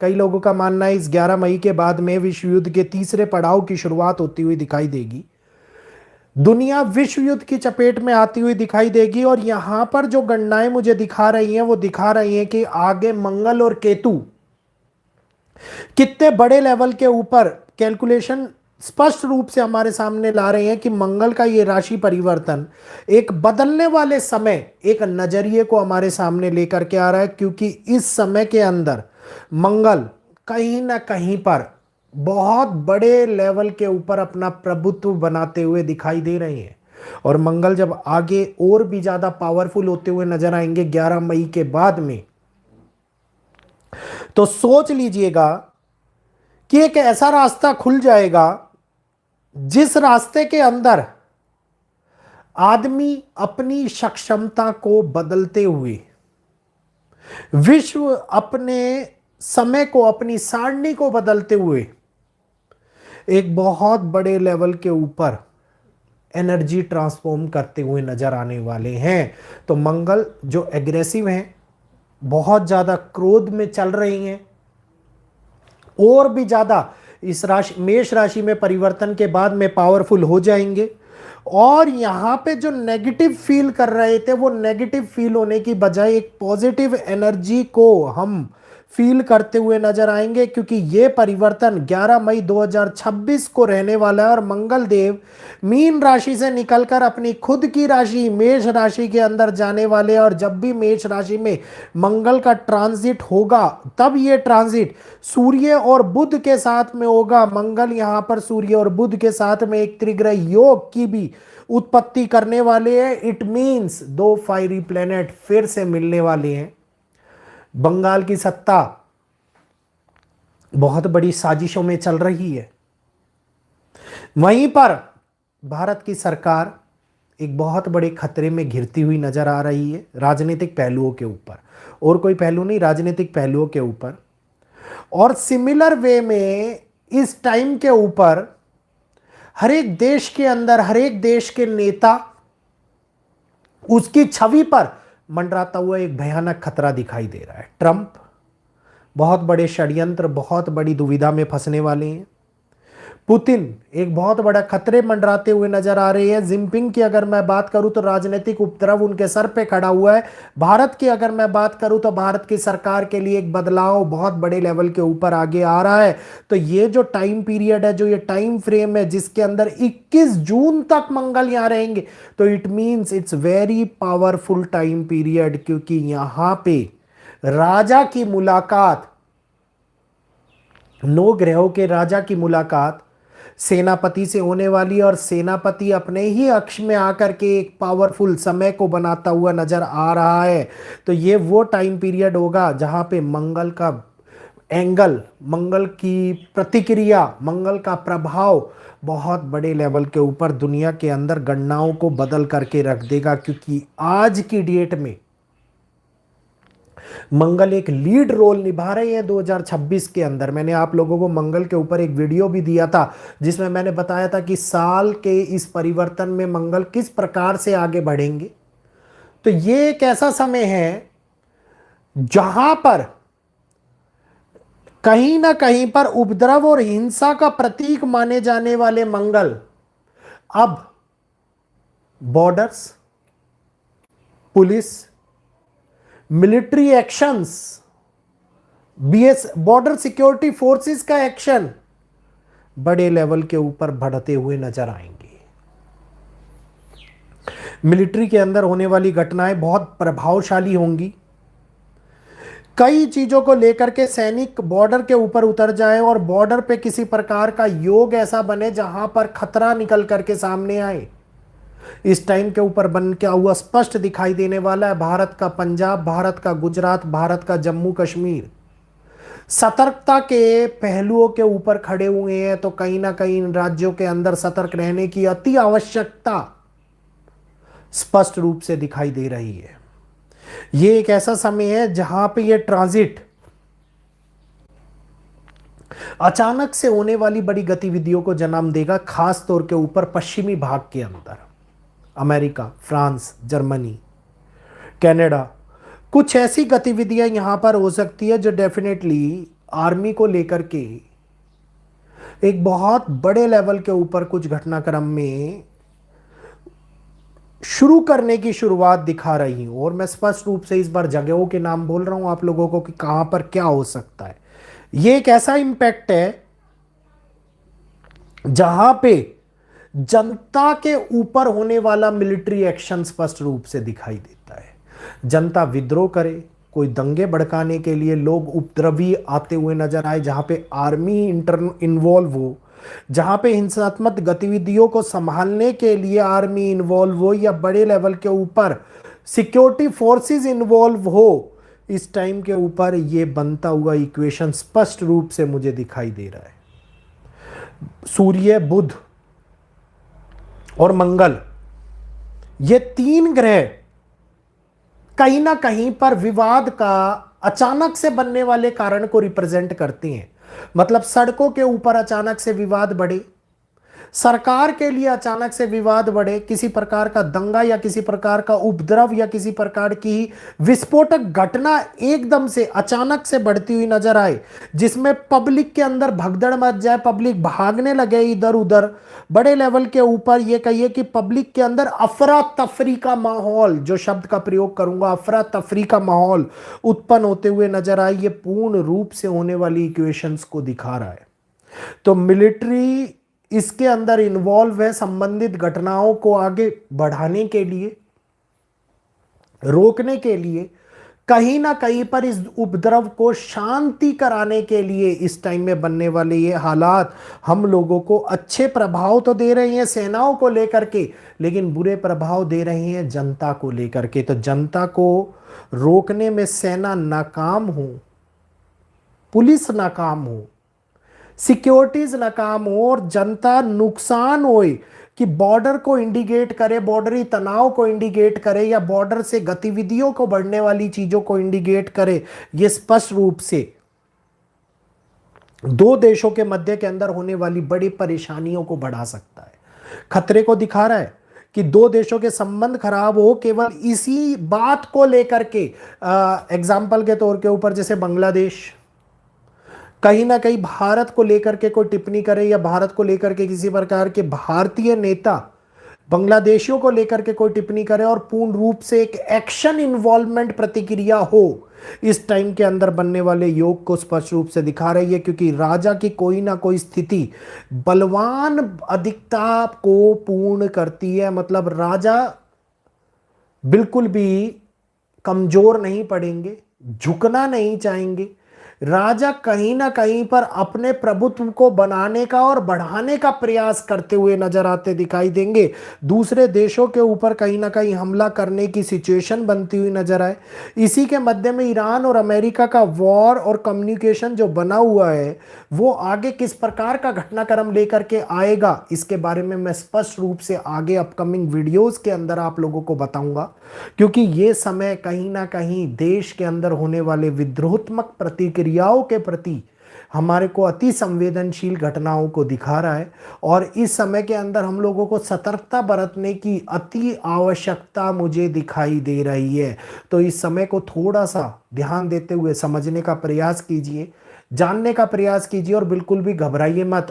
कई लोगों का मानना है इस 11 मई के बाद में विश्व युद्ध के तीसरे पड़ाव की शुरुआत होती हुई दिखाई देगी। दुनिया विश्व युद्ध की चपेट में आती हुई दिखाई देगी। और यहां पर जो गणनाएं मुझे दिखा रही हैं वो दिखा रही हैं कि आगे मंगल और केतु कितने बड़े लेवल के ऊपर कैलकुलेशन स्पष्ट रूप से हमारे सामने ला रहे हैं कि मंगल का ये राशि परिवर्तन एक बदलने वाले समय, एक नजरिए को हमारे सामने लेकर के आ रहा है। क्योंकि इस समय के अंदर मंगल कहीं ना कहीं पर बहुत बड़े लेवल के ऊपर अपना प्रभुत्व बनाते हुए दिखाई दे रहे हैं। और मंगल जब आगे और भी ज्यादा पावरफुल होते हुए नजर आएंगे 11 मई के बाद में, तो सोच लीजिएगा कि एक ऐसा रास्ता खुल जाएगा जिस रास्ते के अंदर आदमी अपनी सक्षमता को बदलते हुए, विश्व अपने समय को, अपनी सारणी को बदलते हुए एक बहुत बड़े लेवल के ऊपर एनर्जी ट्रांसफॉर्म करते हुए नजर आने वाले हैं। तो मंगल जो एग्रेसिव हैं, बहुत ज्यादा क्रोध में चल रही हैं, और भी ज्यादा इस राशि मेष राशि में परिवर्तन के बाद में पावरफुल हो जाएंगे। और यहां पे जो नेगेटिव फील कर रहे थे वो नेगेटिव फील होने की बजाय एक पॉजिटिव एनर्जी को हम फील करते हुए नजर आएंगे। क्योंकि ये परिवर्तन 11 मई 2026 को रहने वाला है और मंगल देव मीन राशि से निकलकर अपनी खुद की राशि मेष राशि के अंदर जाने वाले हैं। और जब भी मेष राशि में मंगल का ट्रांजिट होगा तब ये ट्रांजिट सूर्य और बुध के साथ में होगा। मंगल यहां पर सूर्य और बुध के साथ में एक त्रिग्रह योग की भी उत्पत्ति करने वाले हैं। इट मींस दो फायरी प्लेनेट फिर से मिलने वाले हैं। बंगाल की सत्ता बहुत बड़ी साजिशों में चल रही है। वहीं पर भारत की सरकार एक बहुत बड़े खतरे में घिरती हुई नजर आ रही है राजनीतिक पहलुओं के ऊपर, और कोई पहलू नहीं, राजनीतिक पहलुओं के ऊपर। और सिमिलर वे में इस टाइम के ऊपर हर एक देश के अंदर, हर एक देश के नेता, उसकी छवि पर मंडराता हुआ एक भयानक खतरा दिखाई दे रहा है। ट्रंप बहुत बड़े षड्यंत्र, बहुत बड़ी दुविधा में फंसने वाले हैं। पुतिन एक बहुत बड़ा खतरे मंडराते हुए नजर आ रहे हैं। जिनपिंग की अगर मैं बात करूं तो राजनीतिक उपद्रव उनके सर पे खड़ा हुआ है। भारत की अगर मैं बात करूं तो भारत की सरकार के लिए एक बदलाव बहुत बड़े लेवल के ऊपर आगे आ रहा है। तो ये जो टाइम पीरियड है, जो ये टाइम फ्रेम है जिसके अंदर 21 जून तक मंगल यहां रहेंगे, तो it means it's very powerful time period. क्योंकि यहां पे राजा की मुलाकात, 9 ग्रहों के राजा की मुलाकात सेनापति से होने वाली, और सेनापति अपने ही अक्ष में आकर के एक पावरफुल समय को बनाता हुआ नजर आ रहा है। तो ये वो टाइम पीरियड होगा जहां पे मंगल का एंगल, मंगल की प्रतिक्रिया, मंगल का प्रभाव बहुत बड़े लेवल के ऊपर दुनिया के अंदर गणनाओं को बदल करके रख देगा। क्योंकि आज की डेट में मंगल एक लीड रोल निभा रहे हैं 2026 के अंदर। मैंने आप लोगों को मंगल के ऊपर एक वीडियो भी दिया था जिसमें मैंने बताया था कि साल के इस परिवर्तन में मंगल किस प्रकार से आगे बढ़ेंगे। तो ये एक ऐसा समय है जहां पर कहीं ना कहीं पर उपद्रव और हिंसा का प्रतीक माने जाने वाले मंगल अब borders, police, military actions, border security forces का एक्शन बड़े लेवल के ऊपर बढ़ते हुए नजर आएंगे। मिलिट्री के अंदर होने वाली घटनाएं बहुत प्रभावशाली होंगी। कई चीजों को लेकर के सैनिक बॉर्डर के ऊपर उतर जाएं और बॉर्डर पे किसी प्रकार का योग ऐसा बने जहां पर खतरा निकल करके सामने आए। इस टाइम के ऊपर बन क्या हुआ स्पष्ट दिखाई देने वाला है। भारत का पंजाब, भारत का गुजरात, भारत का जम्मू कश्मीर सतर्कता के पहलुओं के ऊपर खड़े हुए हैं। तो कहीं ना कहीं इन राज्यों के अंदर सतर्क रहने की अति आवश्यकता स्पष्ट रूप से दिखाई दे रही है। ये एक ऐसा समय है जहां पे ये ट्रांजिट अचानक से होने वाली बड़ी गतिविधियों को जन्म देगा, खास तौर के ऊपर पश्चिमी भाग के अंदर। अमेरिका, फ्रांस, जर्मनी, कनाडा, कुछ ऐसी गतिविधियां यहां पर हो सकती है जो डेफिनेटली आर्मी को लेकर के एक बहुत बड़े लेवल के ऊपर कुछ घटनाक्रम में शुरू करने की शुरुआत दिखा रही हूं। और मैं स्पष्ट रूप से इस बार जगहों के नाम बोल रहा हूं आप लोगों को कि कहां पर क्या हो सकता है। ये एक ऐसा इंपैक्ट है जहां पे जनता के ऊपर होने वाला मिलिट्री एक्शन स्पष्ट रूप से दिखाई देता है। जनता विद्रोह करे, कोई दंगे भड़काने के लिए लोग उपद्रवी आते हुए नजर आए, जहां पे आर्मी इन्वॉल्व हो, जहां पे हिंसात्मक गतिविधियों को संभालने के लिए आर्मी इन्वॉल्व हो या बड़े लेवल के ऊपर सिक्योरिटी फोर्सेस इन्वॉल्व हो। इस टाइम के ऊपर ये बनता हुआ इक्वेशन स्पष्ट रूप से मुझे दिखाई दे रहा है। सूर्य, बुध और मंगल, ये तीन ग्रह कहीं ना कहीं पर विवाद का अचानक से बनने वाले कारण को रिप्रेजेंट करती हैं। मतलब सड़कों के ऊपर अचानक से विवाद बढ़े, सरकार के लिए अचानक से विवाद बढ़े, किसी प्रकार का दंगा या किसी प्रकार का उपद्रव या किसी प्रकार की विस्फोटक घटना एकदम से अचानक से बढ़ती हुई नजर आए, जिसमें पब्लिक के अंदर भगदड़ मच जाए, पब्लिक भागने लगे इधर उधर। बड़े लेवल के ऊपर ये कहिए कि पब्लिक के अंदर अफरा तफरी का माहौल, जो शब्द का प्रयोग करूंगा, अफरा तफरी का माहौल उत्पन्न होते हुए नजर आए, ये पूर्ण रूप से होने वाली इक्वेशंस को दिखा रहा है। तो मिलिट्री इसके अंदर इन्वॉल्व है संबंधित घटनाओं को आगे बढ़ाने के लिए, रोकने के लिए, कहीं ना कहीं पर इस उपद्रव को शांति कराने के लिए इस टाइम में बनने वाले ये हालात हम लोगों को अच्छे प्रभाव तो दे रहे हैं सेनाओं को लेकर के, लेकिन बुरे प्रभाव दे रहे हैं जनता को लेकर के। तो जनता को रोकने में सेना नाकाम हो, पुलिस नाकाम हो, सिक्योरिटीज नाकाम हो और जनता नुकसान होए कि बॉर्डर को इंडिकेट करे, बॉर्डरी तनाव को इंडिकेट करे या बॉर्डर से गतिविधियों को बढ़ने वाली चीजों को इंडिकेट करे, यह स्पष्ट रूप से दो देशों के मध्य के अंदर होने वाली बड़ी परेशानियों को बढ़ा सकता है। खतरे को दिखा रहा है कि दो देशों के संबंध खराब हो केवल इसी बात को लेकर के। एग्जाम्पल के तौर के ऊपर जैसे बांग्लादेश कहीं ना कहीं भारत को लेकर के कोई टिप्पणी करे या भारत को लेकर के किसी प्रकार के भारतीय नेता बांग्लादेशियों को लेकर के कोई टिप्पणी करे और पूर्ण रूप से एक एक्शन इन्वॉल्वमेंट प्रतिक्रिया हो, इस टाइम के अंदर बनने वाले योग को स्पष्ट रूप से दिखा रही है। क्योंकि राजा की कोई ना कोई स्थिति बलवान अधिकता को पूर्ण करती है। मतलब राजा बिल्कुल भी कमजोर नहीं पड़ेंगे, झुकना नहीं चाहेंगे। राजा कहीं ना कहीं पर अपने प्रभुत्व को बनाने का और बढ़ाने का प्रयास करते हुए नजर आते दिखाई देंगे। दूसरे देशों के ऊपर कहीं ना कहीं हमला करने की सिचुएशन बनती हुई नजर आए। इसी के मध्य में ईरान और अमेरिका का वॉर और कम्युनिकेशन जो बना हुआ है, वो आगे किस प्रकार का घटनाक्रम लेकर के आएगा, इसके बारे में मैं स्पष्ट रूप से आगे अपकमिंग वीडियोस के अंदर आप लोगों को बताऊंगा। क्योंकि ये समय कहीं ना कहीं देश के अंदर होने वाले विद्रोहात्मक प्रतिक्रियाओं के प्रति हमारे को अति संवेदनशील घटनाओं को दिखा रहा है और इस समय के अंदर हम लोगों को सतर्कता बरतने की अति आवश्यकता मुझे दिखाई दे रही है। तो इस समय को थोड़ा सा ध्यान देते हुए समझने का प्रयास कीजिए, जानने का प्रयास कीजिए और बिल्कुल भी घबराइए मत।